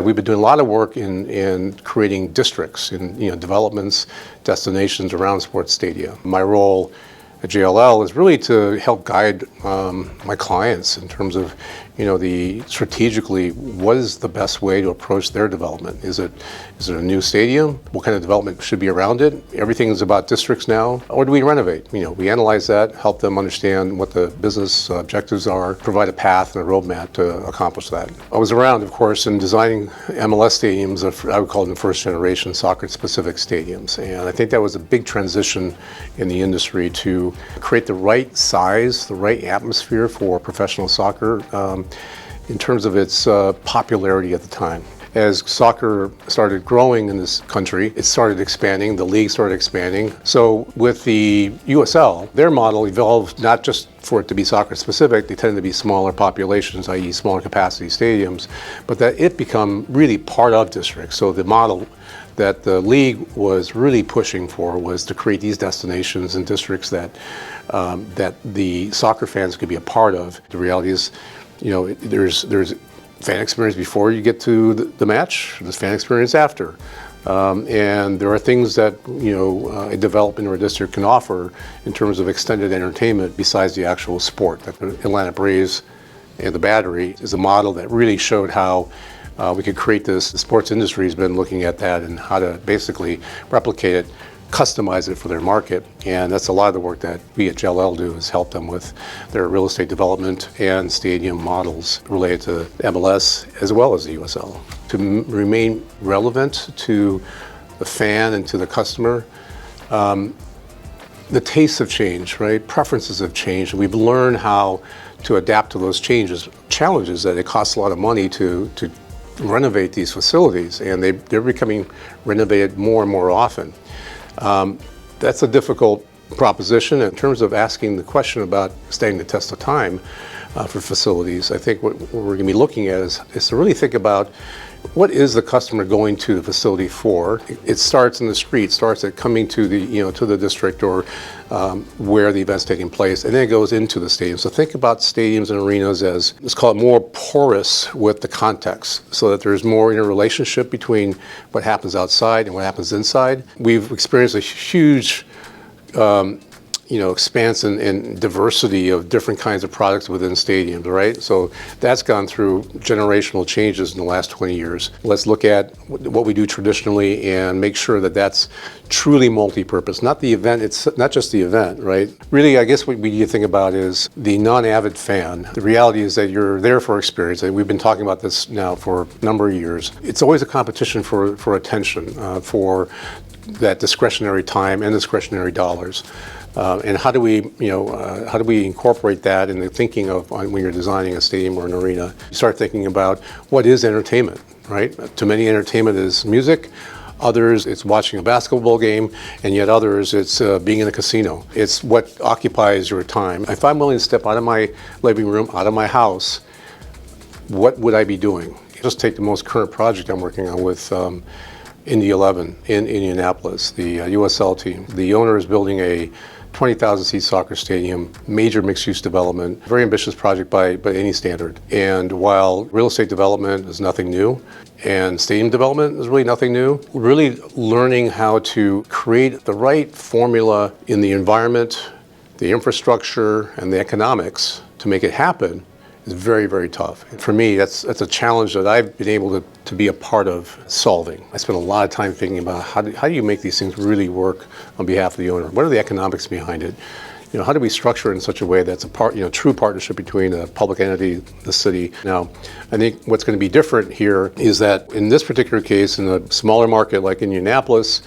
We've been doing a lot of work in creating districts, in developments, destinations around sports stadia. My role at JLL is really to help guide my clients in terms of the strategically what is the best way to approach their development. Is it a new stadium? What kind of development should be around it? Everything is about districts now. Or do we renovate? We analyze that, help them understand what the business objectives are, provide a path and a roadmap to accomplish that. I was around, of course, in designing MLS stadiums. I would call them first generation soccer-specific stadiums. And I think that was a big transition in the industry to create the right size, the right atmosphere for professional soccer in terms of its popularity at the time. As soccer started growing in this country, it started expanding, the league started expanding. So with the USL, their model evolved not just for it to be soccer specific, they tend to be smaller populations, i.e. smaller capacity stadiums, but that it become really part of districts. So the model that the league was really pushing for was to create these destinations and districts that the soccer fans could be a part of. The reality is, there's fan experience before you get to the match, there's fan experience after. And there are things that a development or a district can offer in terms of extended entertainment besides the actual sport. The Atlanta Braves and the Battery is a model that really showed how we could create this. The sports industry has been looking at that and how to basically replicate it, customize it for their market, and that's a lot of the work that we at JLL do, is help them with their real estate development and stadium models related to MLS as well as the USL. To remain relevant to the fan and to the customer, the tastes have changed, right? Preferences have changed. We've learned how to adapt to those challenges that it costs a lot of money to renovate these facilities, and they're becoming renovated more and more often. That's a difficult proposition in terms of asking the question about standing the test of time for facilities. I think what we're going to be looking at is to really think about what is the customer going to the facility for. It starts in the street, starts at coming to the to the district or where the event's taking place, and then it goes into the stadium. So think about stadiums and arenas as, let's call it, more porous with the context, so that there's more interrelationship between what happens outside and what happens inside. We've experienced a huge expanse and diversity of different kinds of products within stadiums, right? So that's gone through generational changes in the last 20 years. Let's look at what we do traditionally and make sure that that's truly multi-purpose. Not the event, it's not just the event, right? Really, I guess what we need to think about is the non-avid fan. The reality is that you're there for experience, and we've been talking about this now for a number of years. It's always a competition for attention, for that discretionary time and discretionary dollars. And how do we incorporate that in the thinking of when you're designing a stadium or an arena? You start thinking about what is entertainment, right? To many, entertainment is music. Others, it's watching a basketball game, and yet others, it's being in a casino. It's what occupies your time. If I'm willing to step out of my living room, out of my house, what would I be doing? Just take the most current project I'm working on with Indy 11 in Indianapolis, the USL team. The owner is building a 20,000 seat soccer stadium, major mixed-use development, very ambitious project by any standard. And while real estate development is nothing new, and stadium development is really nothing new, really learning how to create the right formula in the environment, the infrastructure, and the economics to make it happen is very, very tough. And for me, that's a challenge that I've been able to be a part of solving. I spent a lot of time thinking about how do you make these things really work on behalf of the owner? What are the economics behind it? How do we structure it in such a way that's a true partnership between a public entity, the city? Now, I think what's going to be different here is that in this particular case, in a smaller market like Indianapolis,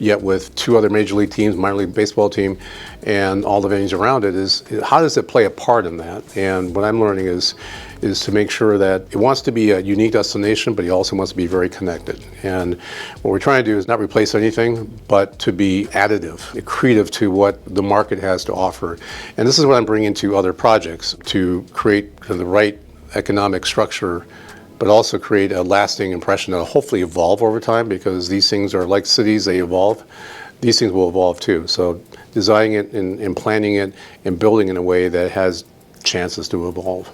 yet with two other major league teams, minor league baseball team, and all the venues around it, is how does it play a part in that? And what I'm learning is to make sure that it wants to be a unique destination, but it also wants to be very connected. And what we're trying to do is not replace anything, but to be additive, accretive to what the market has to offer. And this is what I'm bringing to other projects, to create the right economic structure, but also create a lasting impression that will hopefully evolve over time, because these things are like cities, they evolve. These things will evolve too. So designing it and planning it and building in a way that has chances to evolve.